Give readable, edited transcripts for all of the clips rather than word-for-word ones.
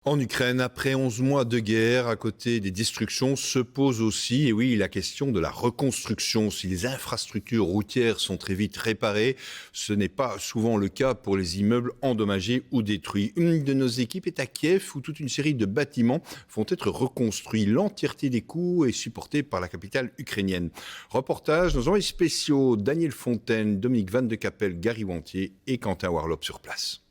En Ukraine, après 11 mois de guerre, à côté des destructions, se pose aussi, et oui, la question de la reconstruction. Si les infrastructures routières sont très vite réparées, ce n'est pas souvent le cas pour les immeubles endommagés ou détruits. Une de nos équipes est à Kiev, où toute une série de bâtiments vont être reconstruits. L'entièreté des coûts est supportée par la capitale ukrainienne. Reportage, nos envoyés spéciaux Daniel Fontaine, Dominique Van de Capelle, Gary Wantier et Quentin Warlop sur place.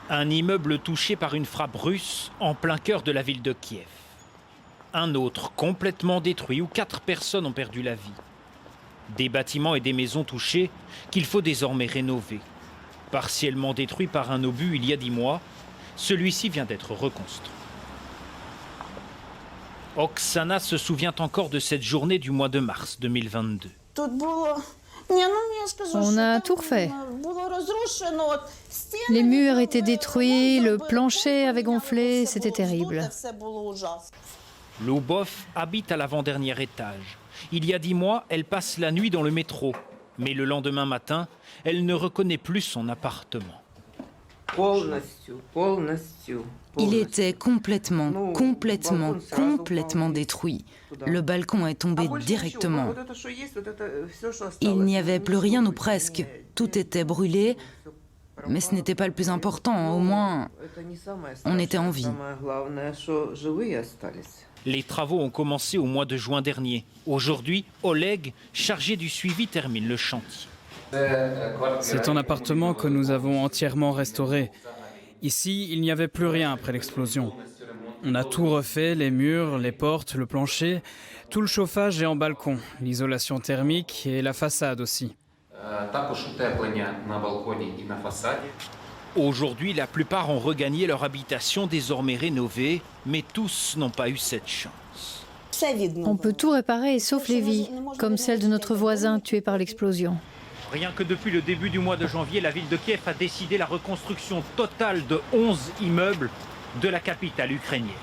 Un immeuble touché par une frappe russe en plein cœur de la ville de Kiev. Un autre complètement détruit où 4 personnes ont perdu la vie. Des bâtiments et des maisons touchés qu'il faut désormais rénover. Partiellement détruit par un obus il y a 10 mois, celui-ci vient d'être reconstruit. Oksana se souvient encore de cette journée du mois de mars 2022. On a tout refait. Les murs étaient détruits, le plancher avait gonflé, c'était terrible. Lubov habite à l'avant-dernier étage. Il y a 10 mois, elle passe la nuit dans le métro. Mais le lendemain matin, elle ne reconnaît plus son appartement. Il était complètement détruit. Le balcon est tombé directement. Il n'y avait plus rien ou presque. Tout était brûlé. Mais ce n'était pas le plus important. Au moins, on était en vie. Les travaux ont commencé au mois de juin dernier. Aujourd'hui, Oleg, chargé du suivi, termine le chantier. C'est un appartement que nous avons entièrement restauré. Ici, il n'y avait plus rien après l'explosion. On a tout refait, les murs, les portes, le plancher, tout le chauffage est en balcon, l'isolation thermique et la façade aussi. Aujourd'hui, la plupart ont regagné leur habitation désormais rénovée, mais tous n'ont pas eu cette chance. On peut tout réparer, sauf les vies, comme celle de notre voisin tué par l'explosion. Rien que depuis le début du mois de janvier, la ville de Kiev a décidé la reconstruction totale de 11 immeubles de la capitale ukrainienne.